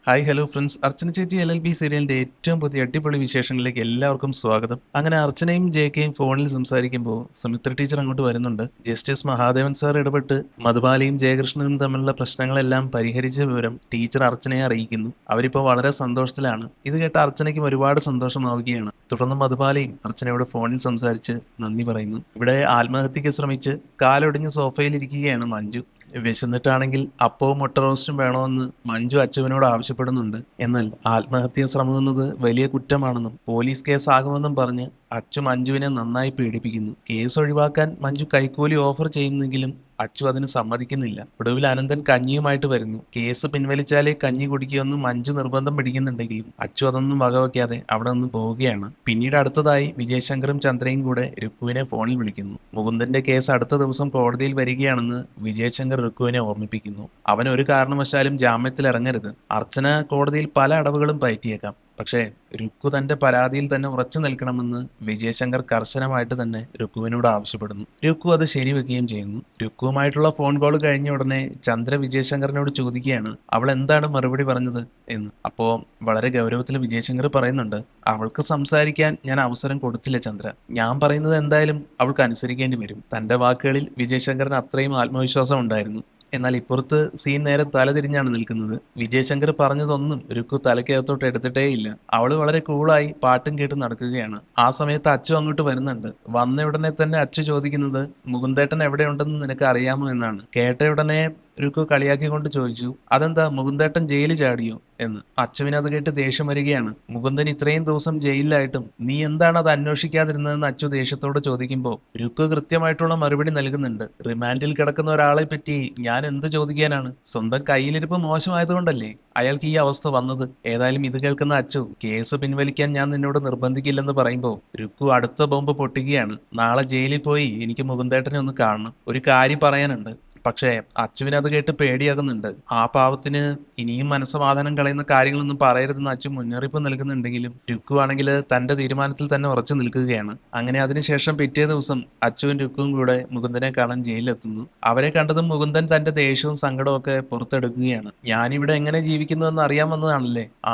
Hi hello friends, അർച്ചന ചേച്ചി LLB സീരിയലിന്റെ ഏറ്റവും പുതിയ അടിപൊളി വിശേഷങ്ങളിലേക്ക് എല്ലാവർക്കും സ്വാഗതം. അങ്ങനെ അർച്ചനയും ജെകെയും ഫോണിൽ സംസാരിക്കുമ്പോൾ സുമിത്ര ടീച്ചർ അങ്ങോട്ട് വരുന്നുണ്ട്. ജസ്റ്റിസ് മഹാദേവൻ സാർ ഇടപെട്ട് മധുബാലയും ജയകൃഷ്ണനും തമ്മിലുള്ള പ്രശ്നങ്ങളെല്ലാം പരിഹരിച്ച വിവരം ടീച്ചർ അർച്ചനയെ അറിയിക്കുന്നു. അവരിപ്പോൾ വളരെ സന്തോഷത്തിലാണ്. ഇത് കേട്ട അർച്ചനയ്ക്കും ഒരുപാട് സന്തോഷമാവുകയാണ്. തുടർന്ന് മധുബാലയും അർച്ചനയോട് ഫോണിൽ സംസാരിച്ച് നന്ദി പറയുന്നു. ഇവിടെ ആത്മഹത്യക്ക് ശ്രമിച്ച് കാലൊടിഞ്ഞ് സോഫയിൽ ഇരിക്കുകയാണ് മഞ്ജു. വിശന്നിട്ടാണെങ്കിൽ അപ്പവും മുട്ട റോസ്റ്റും വേണമെന്ന് മഞ്ജു അച്ചുവിനോട് ആവശ്യപ്പെടുന്നുണ്ട്. എന്നാൽ ആത്മഹത്യാ ശ്രമമെന്നത് വലിയ കുറ്റമാണെന്നും പോലീസ് കേസാകുമെന്നും പറഞ്ഞ് അച്ചു മഞ്ജുവിനെ നന്നായി പീഡിപ്പിക്കുന്നു. കേസ് ഒഴിവാക്കാൻ മഞ്ജു കൈക്കൂലി ഓഫർ ചെയ്യുന്നെങ്കിലും അച്ചു അതിന് സമ്മതിക്കുന്നില്ല. ഒടുവിൽ അനന്തൻ കഞ്ഞിയുമായിട്ട് വരുന്നു. കേസ് പിൻവലിച്ചാലേ കഞ്ഞി കുടിക്കുമെന്ന് മഞ്ജു നിർബന്ധം പിടിക്കുന്നുണ്ടെങ്കിലും അച്ചു അതൊന്നും വകവയ്ക്കാതെ അവിടെ നിന്ന് പോവുകയാണ്. പിന്നീട് അടുത്തതായി വിജയശങ്കറും ചന്ദ്രയും കൂടെ രുക്കുവിനെ ഫോണിൽ വിളിക്കുന്നു. മുകുന്ദന്റെ കേസ് അടുത്ത ദിവസം കോടതിയിൽ വരികയാണെന്ന് വിജയശങ്കർ രുക്കുവിനെ ഓർമ്മിപ്പിക്കുന്നു. അവൻ ഒരു കാരണവശാലും ജാമ്യത്തിൽ ഇറങ്ങരുത്. അർച്ചന കോടതിയിൽ പല അടവുകളും പയറ്റിയേക്കാം, പക്ഷേ രുക്കു തന്റെ പരാതിയിൽ തന്നെ ഉറച്ചു നിൽക്കണമെന്ന് വിജയശങ്കർ കർശനമായിട്ട് തന്നെ രുക്കുവിനോട് ആവശ്യപ്പെടുന്നു. രുക്കു അത് ശരിവെക്കുകയും ചെയ്യുന്നു. രുക്കുവുമായിട്ടുള്ള ഫോൺ കോൾ കഴിഞ്ഞ ഉടനെ ചന്ദ്ര വിജയശങ്കറിനോട് ചോദിക്കുകയാണ് അവൾ എന്താണ് മറുപടി പറഞ്ഞത് എന്ന്. അപ്പോൾ വളരെ ഗൗരവത്തിൽ വിജയശങ്കർ പറയുന്നുണ്ട്, അവൾക്ക് സംസാരിക്കാൻ ഞാൻ അവസരം കൊടുത്തില്ല ചന്ദ്ര. ഞാൻ പറയുന്നത് എന്തായാലും അവൾക്ക് അനുസരിക്കേണ്ടി വരും. തന്റെ വാക്കുകളിൽ വിജയശങ്കറിന് അത്രയും ആത്മവിശ്വാസം ഉണ്ടായിരുന്നു. എന്നാൽ ഇപ്പുറത്ത് സീൻ നേരെ തലതിരിഞ്ഞാണ് നിൽക്കുന്നത്. വിജയശങ്കർ പറഞ്ഞതൊന്നും രുക്കു തലക്കകത്തോട്ട് എടുത്തിട്ടേയില്ല. അവള് വളരെ കൂളായി പാട്ടും കേട്ട് നടക്കുകയാണ്. ആ സമയത്ത് അച്ചു അങ്ങോട്ട് വരുന്നുണ്ട്. വന്ന ഉടനെ തന്നെ അച്ചു ചോദിക്കുന്നത് മുകുന്ദേട്ടൻ എവിടെയുണ്ടെന്ന് നിനക്ക് അറിയാമോ എന്നാണ്. കേട്ട ഉടനെ രുക്കു കളിയാക്കിക്കൊണ്ട് ചോദിച്ചു, അതെന്താ മുകുന്ദേട്ടൻ ജയിലിൽ ചാടിയോ എന്ന്. അച്ചുവിന് അത് കേട്ട് ദേഷ്യം വരികയാണ്. മുകുന്ദൻ ഇത്രയും ദിവസം ജയിലിലായിട്ടും നീ എന്താണ് അത് അന്വേഷിക്കാതിരുന്നതെന്ന് അച്ചു ദേഷ്യത്തോട് ചോദിക്കുമ്പോൾ രുക്കു കൃത്യമായിട്ടുള്ള മറുപടി നൽകുന്നുണ്ട്. റിമാൻഡിൽ കിടക്കുന്ന ഒരാളെ പറ്റി ഞാൻ എന്ത് ചോദിക്കാനാണ്? സ്വന്തം കയ്യിലിരിപ്പ് മോശമായതുകൊണ്ടല്ലേ അയാൾക്ക് ഈ അവസ്ഥ വന്നത്. ഏതായാലും ഇത് കേൾക്കുന്ന അച്ചു കേസ് പിൻവലിക്കാൻ ഞാൻ നിന്നോട് നിർബന്ധിക്കില്ലെന്ന് പറയുമ്പോൾ രുക്കു അടുത്ത ബോംബ് പൊട്ടുകയാണ്. നാളെ ജയിലിൽ പോയി എനിക്ക് മുകുന്ദേട്ടനെ ഒന്ന് കാണണം. ഒരു കാര്യം പറയാനുണ്ട്. പക്ഷേ അച്ചുവിന് അത് കേട്ട് പേടിയാകുന്നുണ്ട്. ആ പാവത്തിന് ഇനിയും മനസ്സമാധാനം കളയുന്ന കാര്യങ്ങളൊന്നും പറയരുതെന്ന് അച്ചു മുന്നറിയിപ്പ് നൽകുന്നുണ്ടെങ്കിലും രുക്കു ആണെങ്കിൽ തന്റെ തീരുമാനത്തിൽ തന്നെ ഉറച്ചു നിൽക്കുകയാണ്. അങ്ങനെ അതിനുശേഷം പിറ്റേ ദിവസം അച്ചുവും രുക്കുവും കൂടെ മുകുന്ദനെ കാണാൻ ജയിലിലെത്തുന്നു. അവരെ കണ്ടതും മുകുന്ദൻ തന്റെ ദേഷ്യവും സങ്കടവും ഒക്കെ പുറത്തെടുക്കുകയാണ്. ഞാനിവിടെ എങ്ങനെ ജീവിക്കുന്നുവെന്ന് അറിയാൻ വന്നതാണല്ലേ.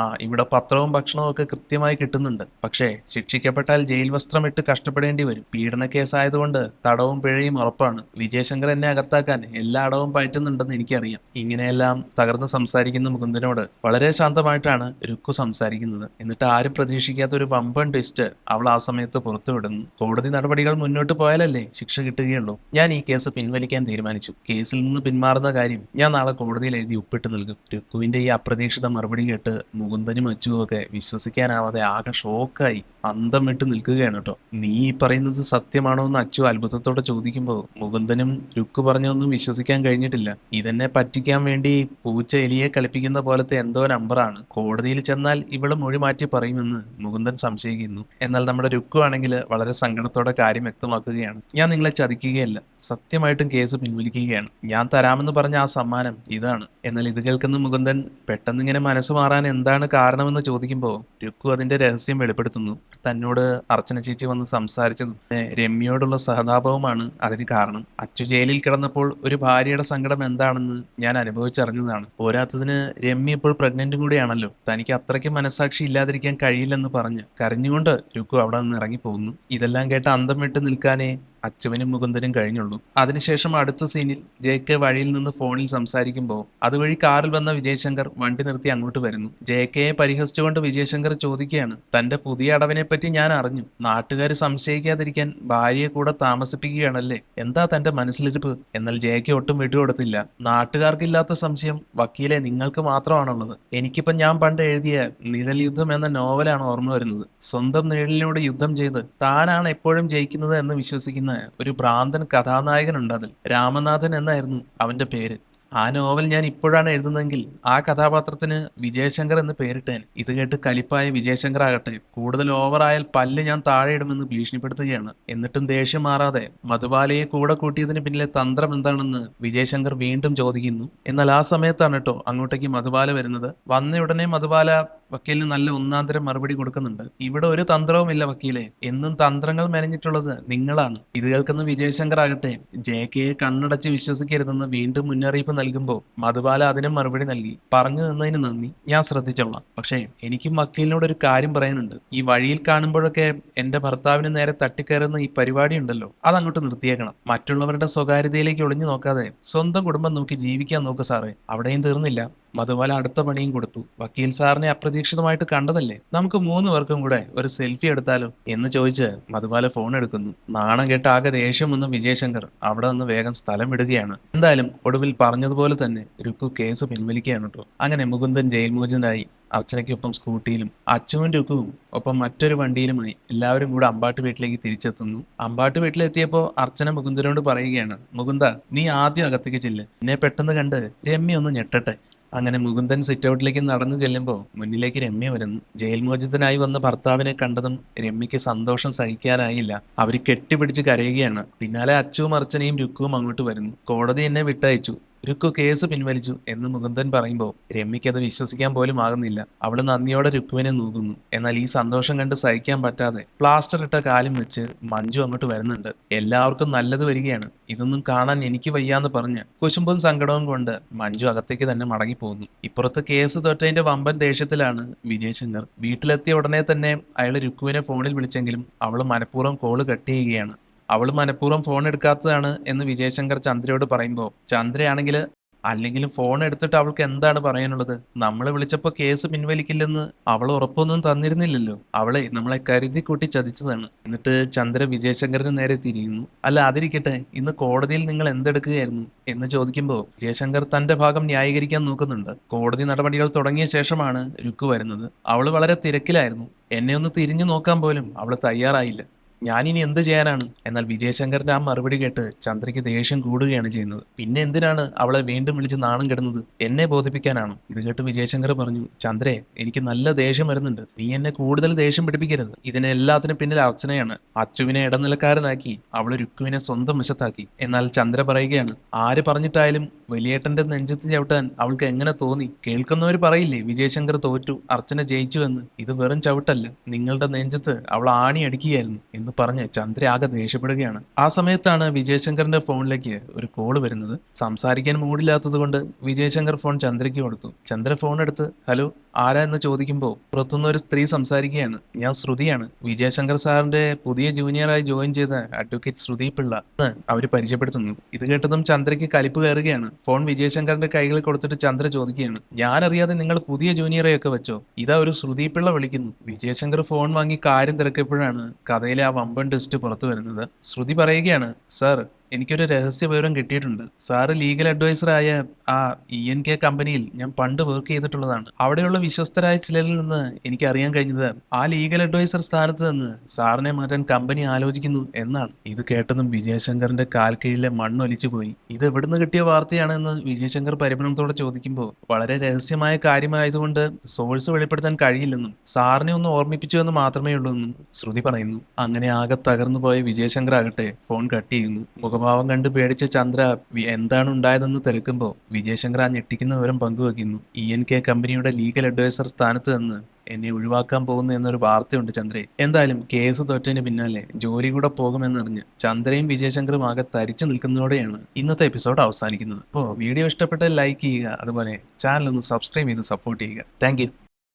ഇവിടെ പത്രവും ഭക്ഷണവും ഒക്കെ കൃത്യമായി കിട്ടുന്നുണ്ട്. പക്ഷേ ശിക്ഷിക്കപ്പെട്ടാൽ ജയിൽ വസ്ത്രമിട്ട് കഷ്ടപ്പെടേണ്ടി വരും. പീഡന കേസായതുകൊണ്ട് തടവും പിഴയും ഉറപ്പാണ്. വിജയശങ്കർ എന്നെ അകത്താക്കാൻ എല്ലാ അടവും പയറ്റുന്നുണ്ടെന്ന് എനിക്കറിയാം. ഇങ്ങനെയെല്ലാം തകർന്ന് സംസാരിക്കുന്ന മുകുന്ദനോട് വളരെ ശാന്തമായിട്ടാണ് രുക്കു സംസാരിക്കുന്നത്. എന്നിട്ട് ആരും പ്രതീക്ഷിക്കാത്ത ഒരു വമ്പൻ ട്വിസ്റ്റ് അവൾ ആ സമയത്ത് പുറത്തുവിടുന്നു. കോടതി നടപടികൾ മുന്നോട്ട് പോയാലല്ലേ ശിക്ഷ കിട്ടുകയുള്ളൂ. ഞാൻ ഈ കേസ് പിൻവലിക്കാൻ തീരുമാനിച്ചു. കേസിൽ നിന്ന് പിന്മാറുന്ന കാര്യം ഞാൻ നാളെ കോടതിയിൽ എഴുതി ഒപ്പിട്ട് നൽകും. രുക്കുവിന്റെ ഈ അപ്രതീക്ഷിത മറുപടി കേട്ട് മുകുന്ദനും അച്ചുവും ഒക്കെ വിശ്വസിക്കാനാവാതെ ആകെ ഷോക്കായി അന്തം വിട്ട് നിൽക്കുകയാണ് കേട്ടോ. നീ ഈ പറയുന്നത് സത്യമാണോ എന്ന് അച്ചു അത്ഭുതത്തോടെ ചോദിക്കുമ്പോൾ മുകുന്ദനും രുക്കു പറഞ്ഞൊന്നും വിശ്വസിക്കാൻ കഴിഞ്ഞിട്ടില്ല. ഇതെന്നെ പറ്റിക്കാൻ വേണ്ടി പൂച്ച എലിയെ കളിപ്പിക്കുന്ന പോലത്തെ എന്തോ നമ്പറാണ്. കോടതിയിൽ ചെന്നാൽ ഇവള് മൊഴി മാറ്റി പറയുമെന്ന് മുകുന്ദൻ സംശയിക്കുന്നു. എന്നാൽ നമ്മുടെ രുക്കു ആണെങ്കിൽ വളരെ സങ്കടത്തോടെ കാര്യം വ്യക്തമാക്കുകയാണ്. ഞാൻ നിങ്ങളെ ചതിക്കുകയല്ല, സത്യമായിട്ടും കേസ് പിൻവലിക്കുകയാണ്. ഞാൻ തരാമെന്ന് പറഞ്ഞ ആ സമ്മാനം ഇതാണ്. എന്നാൽ ഇത് കേൾക്കുന്ന മുകുന്ദൻ പെട്ടെന്നിങ്ങനെ മനസ്സ് മാറാൻ എന്താണ് കാരണമെന്ന് ചോദിക്കുമ്പോൾ രുക്കു അതിന്റെ രഹസ്യം വെളിപ്പെടുത്തുന്നു. തന്നോട് അർച്ചന ചേച്ചി വന്ന് സംസാരിച്ചതും രമ്യയോടുള്ള സഹതാപവുമാണ് അതിന് കാരണം. അച്ചു ജയിലിൽ കിടന്നപ്പോൾ ഒരു ഭാര്യയുടെ സങ്കടം എന്താണെന്ന് ഞാൻ അനുഭവിച്ചറിഞ്ഞതാണ്. പോരാത്തതിന് രമ്യ ഇപ്പോൾ പ്രഗ്നന്റും കൂടിയാണല്ലോ. തനിക്ക് അത്രയ്ക്ക് മനസാക്ഷി ഇല്ലാതിരിക്കാൻ കഴിയില്ലെന്ന് പറഞ്ഞ് കരഞ്ഞുകൊണ്ട് രുക്കു അവിടെ നിന്ന് ഇറങ്ങി പോകുന്നു. ഇതെല്ലാം കേട്ട് അന്തം വിട്ട് നിൽക്കാനേ അച്ചുവിനും മുകുന്ദനും കഴിഞ്ഞുള്ളൂ. അതിനുശേഷം അടുത്ത സീനിൽ JK വഴിയിൽ നിന്ന് ഫോണിൽ സംസാരിക്കുമ്പോൾ അതുവഴി കാറിൽ വന്ന വിജയശങ്കർ വണ്ടി നിർത്തി അങ്ങോട്ട് വരുന്നു. JKയെ പരിഹസിച്ചുകൊണ്ട് വിജയശങ്കർ ചോദിക്കുകയാണ്, തന്റെ പുതിയ അടവിനെ പറ്റി ഞാൻ അറിഞ്ഞു. നാട്ടുകാർ സംശയിക്കാതിരിക്കാൻ ഭാര്യയെ കൂടെ താമസിപ്പിക്കുകയാണല്ലേ. എന്താ തന്റെ മനസ്സിലിരിപ്പ്? എന്നാൽ JK ഒട്ടും വിട്ടുകൊടുത്തില്ല. നാട്ടുകാർക്കില്ലാത്ത സംശയം വക്കീലെ നിങ്ങൾക്ക് മാത്രമാണുള്ളത്. എനിക്കിപ്പം ഞാൻ പണ്ട് എഴുതിയ നിഴൽ യുദ്ധം എന്ന നോവലാണ് ഓർമ്മ വരുന്നത്. സ്വന്തം നിഴലിനോട് യുദ്ധം ചെയ്ത് താനാണ് എപ്പോഴും ജയിക്കുന്നത് എന്ന് വിശ്വസിക്കുന്ന ഒരു ഭ്രാന്തൻ കഥാനായകനുണ്ട്. അതിൽ രാമനാഥൻ എന്നായിരുന്നു അവന്റെ പേര്. ആ നോവൽ ഞാൻ ഇപ്പോഴാണ് എഴുതുന്നതെങ്കിൽ ആ കഥാപാത്രത്തിന് വിജയശങ്കർ എന്ന് പേരിട്ടേൻ. ഇത് കേട്ട് കലിപ്പായ വിജയശങ്കർ ആകട്ടെ കൂടുതൽ ഓവറായാൽ പല്ല് ഞാൻ താഴെ ഇടുമെന്ന് ഭീഷണിപ്പെടുത്തുകയാണ്. എന്നിട്ടും ദേഷ്യം മാറാതെ മധുബാലയെ കൂടെ കൂട്ടിയതിന് പിന്നിലെ തന്ത്രം എന്താണെന്ന് വിജയശങ്കർ വീണ്ടും ചോദിക്കുന്നു. എന്നാൽ ആ സമയത്താണ് കേട്ടോ അങ്ങോട്ടേക്ക് മധുബാല വരുന്നത്. വന്ന ഉടനെ മധുബാല വക്കീലിന് നല്ല ഒന്നാന്തരം മറുപടി കൊടുക്കുന്നുണ്ട്. ഇവിടെ ഒരു തന്ത്രവുമില്ല വക്കീലെ, എന്നും തന്ത്രങ്ങൾ മെനഞ്ഞിട്ടുള്ളത് നിങ്ങളാണ്. ഇത് കേൾക്കുന്ന വിജയശങ്കർ ആകട്ടെ ജെ കെയെ കണ്ണടച്ച് വിശ്വസിക്കരുതെന്ന് വീണ്ടും മുന്നറിയിപ്പ് നൽകുമ്പോൾ മധുബാല അതിനും മറുപടി നൽകി. പറഞ്ഞു തന്നതിന് നന്ദി, ഞാൻ ശ്രദ്ധിച്ചോളാം. പക്ഷേ എനിക്കും വക്കീലിനോട് ഒരു കാര്യം പറയാനുണ്ട്. ഈ വഴിയിൽ കാണുമ്പോഴൊക്കെ എന്റെ ഭർത്താവിന് നേരെ തട്ടിക്കയറുന്ന ഈ പരിപാടി ഉണ്ടല്ലോ, അതങ്ങോട്ട് നിർത്തിയേക്കണം. മറ്റുള്ളവരുടെ സ്വകാര്യതയിലേക്ക് ഒളിഞ്ഞു നോക്കാതെ സ്വന്തം കുടുംബം നോക്കി ജീവിക്കാൻ നോക്ക് സാറേ. അവിടെയും തീർന്നില്ല, മധുബാല അടുത്ത പണിയും കൊടുത്തു. വക്കീൽ സാറിനെ അപ്രതീക്ഷിതമായിട്ട് കണ്ടതല്ലേ, നമുക്ക് 3 പേർക്കും കൂടെ ഒരു സെൽഫി എടുത്താലോ എന്ന് ചോദിച്ച് മധുബാല ഫോൺ എടുക്കുന്നു. നാണം കേട്ട് ആകെ ദേഷ്യം വന്ന വിജയശങ്കർ അവിടെ നിന്ന് വേഗം സ്ഥലം വിടുകയാണ്. എന്തായാലും ഒടുവിൽ പറഞ്ഞതുപോലെ തന്നെ രുക്കു കേസ് പിൻവലിക്കുകയാണ് കേട്ടോ. അങ്ങനെ മുകുന്ദൻ ജയിൽ മോചിതനായി. അർച്ചനയ്ക്കൊപ്പം സ്കൂട്ടിയിലും അച്ചുവും രുക്കുവും ഒപ്പം മറ്റൊരു വണ്ടിയിലുമായി എല്ലാവരും കൂടെ അമ്പാട്ട് വീട്ടിലേക്ക് തിരിച്ചെത്തുന്നു. അമ്പാട്ട് വീട്ടിലെത്തിയപ്പോൾ അർച്ചന മുകുന്ദനോട് പറയുകയാണ്, മുകുന്ദ നീ ആദ്യം അകത്തേക്ക് ചെല്ല്, എന്നെ പെട്ടെന്ന് കണ്ട് രമ്യ ഒന്ന് ഞെട്ടട്ടെ. അങ്ങനെ മുകുന്ദൻ സിറ്റൗട്ടിലേക്ക് നടന്നു ചെല്ലുമ്പോൾ മുന്നിലേക്ക് രമ്യ വരുന്നു. ജയിൽ മോചിതനായി വന്ന ഭർത്താവിനെ കണ്ടതും രമ്യയ്ക്ക് സന്തോഷം സഹിക്കാനായില്ല. അവര് കെട്ടിപ്പിടിച്ച് കരയുകയാണ്. പിന്നാലെ അച്ചുവും അർച്ചനയും രുക്കുവും അങ്ങോട്ട് വരുന്നു. കോടതി എന്നെ വിട്ടയച്ചു, രുക്കു കേസ് പിൻവലിച്ചു എന്ന് മുകുന്ദൻ പറയുമ്പോൾ രമ്യയ്ക്ക് അത് വിശ്വസിക്കാൻ പോലും ആകുന്നില്ല. അവള് നന്ദിയോടെ രുക്കുവിനെ നോക്കുന്നു. എന്നാൽ ഈ സന്തോഷം കണ്ട് സഹിക്കാൻ പറ്റാതെ പ്ലാസ്റ്റർ ഇട്ട കാലും വെച്ച് മഞ്ജു അങ്ങോട്ട് വരുന്നുണ്ട്. എല്ലാവർക്കും നല്ലത് വരികയാണ്, ഇതൊന്നും കാണാൻ എനിക്ക് വയ്യാന്ന് പറഞ്ഞ് കുശുമ്പും സങ്കടവും കൊണ്ട് മഞ്ജു അകത്തേക്ക് തന്നെ മടങ്ങിപ്പോകുന്നു. ഇപ്പുറത്ത് കേസ് തൊറ്റതിന്റെ വമ്പൻ ദേഷ്യത്തിലാണ് വിജയശങ്കർ. വീട്ടിലെത്തിയ ഉടനെ തന്നെ അയാൾ രുക്കുവിനെ ഫോണിൽ വിളിച്ചെങ്കിലും അവള് മനഃപൂർവ്വം കോള് കട്ട് ചെയ്യുകയാണ്. അവൾ മനഃപൂർവ്വം ഫോൺ എടുക്കാത്തതാണ് എന്ന് വിജയശങ്കർ ചന്ദ്രയോട് പറയുമ്പോൾ ചന്ദ്രയാണെങ്കിൽ അല്ലെങ്കിലും ഫോൺ എടുത്തിട്ട് അവൾക്ക് എന്താണ് പറയാനുള്ളത്? നമ്മളെ വിളിച്ചപ്പോൾ കേസ് പിൻവലിക്കില്ലെന്ന് അവൾ ഉറപ്പൊന്നും തന്നിരുന്നില്ലല്ലോ. അവളെ നമ്മളെ കരുതി കൂട്ടി ചതിച്ചതാണ്. എന്നിട്ട് ചന്ദ്ര വിജയശങ്കറിന് നേരെ തിരിയുന്നു. അല്ല അതിരിക്കട്ടെ, ഇന്ന് കോടതിയിൽ നിങ്ങൾ എന്തെടുക്കുകയായിരുന്നു എന്ന് ചോദിക്കുമ്പോൾ വിജയശങ്കർ തന്റെ ഭാഗം ന്യായീകരിക്കാൻ നോക്കുന്നുണ്ട്. കോടതി നടപടികൾ തുടങ്ങിയ ശേഷമാണ് രുക്കു വരുന്നത്. അവൾ വളരെ തിരക്കിലായിരുന്നു. എന്നെ ഒന്ന് തിരിഞ്ഞു നോക്കാൻ പോലും അവൾ തയ്യാറായില്ല. ഞാനിനി എന്ത് ചെയ്യാനാണ്? എന്നാൽ വിജയശങ്കറിന്റെ ആ മറുപടി കേട്ട് ചന്ദ്രയ്ക്ക് ദേഷ്യം കൂടുകയാണ് ചെയ്യുന്നത്. പിന്നെ എന്തിനാണ് അവളെ വീണ്ടും വിളിച്ച് നാണം കെടുന്നത്? എന്നെ ബോധിപ്പിക്കാനാണോ? ഇത് കേട്ട് വിജയശങ്കർ പറഞ്ഞു, ചന്ദ്രേ എനിക്ക് നല്ല ദേഷ്യം വരുന്നുണ്ട്, നീ എന്നെ കൂടുതൽ ദേഷ്യം പിടിപ്പിക്കരുത്. ഇതിനെല്ലാത്തിനും പിന്നിൽ അർച്ചനയാണ്. അച്ചുവിനെ ഇടനിലക്കാരനാക്കി അവള് രുക്കുവിനെ സ്വന്തം വശത്താക്കി. എന്നാൽ ചന്ദ്ര പറയുകയാണ്, ആര് പറഞ്ഞിട്ടായാലും വലിയേട്ടന്റെ നെഞ്ചത്ത് ചവിട്ടാൻ അവൾക്ക് എങ്ങനെ തോന്നി? കേൾക്കുന്നവർ പറയില്ലേ വിജയശങ്കർ തോറ്റു, അർച്ചന ജയിച്ചു എന്ന്. ഇത് വെറും ചവിട്ടല്ല, നിങ്ങളുടെ നെഞ്ചത്ത് അവൾ ആണി അടിക്കുകയായിരുന്നു എന്ന് പറഞ്ഞ് ചന്ദ്ര ആകെ ദേഷ്യപ്പെടുകയാണ്. ആ സമയത്താണ് വിജയശങ്കറിന്റെ ഫോണിലേക്ക് ഒരു കോള് വരുന്നത്. സംസാരിക്കാൻ മൂടില്ലാത്തത് കൊണ്ട് വിജയശങ്കർ ഫോൺ ചന്ദ്രയ്ക്ക് കൊടുത്തു. ചന്ദ്ര ഫോൺ എടുത്ത് ഹലോ ആരാ എന്ന് ചോദിക്കുമ്പോൾ പുറത്തുനിന്ന് ഒരു സ്ത്രീ സംസാരിക്കുകയാണ്. ഞാൻ ശ്രുതിയാണ്, വിജയശങ്കർ സാറിന്റെ പുതിയ ജൂനിയറായി ജോയിൻ ചെയ്ത അഡ്വക്കേറ്റ് ശ്രുതി പിള്ള എന്ന് അവര് പരിചയപ്പെടുത്തുന്നു. ഇത് കേട്ടതും ചന്ദ്രയ്ക്ക് കലിപ്പ് കയറുകയാണ്. ഫോൺ വിജയശങ്കറിന്റെ കൈകളിൽ കൊടുത്തിട്ട് ചന്ദ്ര ചോദിക്കുകയാണ്, ഞാൻ അറിയാതെ നിങ്ങൾ പുതിയ ജൂനിയറെയൊക്കെ വെച്ചോ? ഇതാ ഒരു ശ്രുതി പിള്ള വിളിക്കുന്നു. വിജയശങ്കർ ഫോൺ വാങ്ങി കാര്യം തിരക്കിയപ്പോഴാണ് കഥയിലെ ആ വമ്പൻ ടെസ്റ്റ് പുറത്തു വരുന്നത്. ശ്രുതി പറയുകയാണ്, സാർ എനിക്കൊരു രഹസ്യ വിവരം കിട്ടിയിട്ടുണ്ട്. സാറ് ലീഗൽ അഡ്വൈസറായ ആ ENK കമ്പനിയിൽ ഞാൻ പണ്ട് വർക്ക് ചെയ്തിട്ടുള്ളതാണ്. അവിടെയുള്ള വിശ്വസ്തരായ ചിലരിൽ നിന്ന് എനിക്ക് അറിയാൻ കഴിഞ്ഞത് ആ ലീഗൽ അഡ്വൈസർ സ്ഥാനത്ത് നിന്ന് സാറിനെ മാറ്റാൻ കമ്പനി ആലോചിക്കുന്നു എന്നാണ്. ഇത് കേട്ടതും വിജയശങ്കറിന്റെ കാൽ കീഴിലെ മണ്ണൊലിച്ചു പോയി. ഇത് എവിടുന്ന് കിട്ടിയ വാർത്തയാണെന്ന് വിജയശങ്കർ പരിഭ്രമത്തോടെ ചോദിക്കുമ്പോൾ വളരെ രഹസ്യമായ കാര്യമായതുകൊണ്ട് സോഴ്സ് വെളിപ്പെടുത്താൻ കഴിയില്ലെന്നും സാറിനെ ഒന്ന് ഓർമ്മിപ്പിച്ചു എന്ന് മാത്രമേ ഉള്ളൂ എന്നും ശ്രുതി പറയുന്നു. അങ്ങനെ ആകെ തകർന്നു പോയ വിജയശങ്കർ ആകട്ടെ ഫോൺ കട്ട് ചെയ്യുന്നു. മുഖഭാവം കണ്ട് പേടിച്ച ചന്ദ്ര എന്താണ് ഉണ്ടായതെന്ന് തിരക്കുമ്പോൾ വിജയശങ്കർ ആ ഞെട്ടിക്കുന്ന വിവരം പങ്കുവെക്കുന്നു. ENK കമ്പനിയുടെ ലീഗൽ അഡ്വൈസർ സ്ഥാനത്ത് നിന്ന് എന്നെ ഒഴിവാക്കാൻ പോകുന്നു എന്നൊരു വാർത്തയുണ്ട് ചന്ദ്രേ. എന്തായാലും കേസ് തോറ്റതിന് പിന്നാലെ ജോലി കൂടെ പോകുമെന്നറിഞ്ഞ് ചന്ദ്രയും വിജയശങ്കറും ആകെ തരിച്ചു നിൽക്കുന്നതോടെയാണ് ഇന്നത്തെ എപ്പിസോഡ് അവസാനിക്കുന്നത്. അപ്പോൾ വീഡിയോ ഇഷ്ടപ്പെട്ടാൽ ലൈക്ക് ചെയ്യുക, അതുപോലെ ചാനൽ ഒന്ന് സബ്സ്ക്രൈബ് ചെയ്ത് സപ്പോർട്ട് ചെയ്യുക. താങ്ക്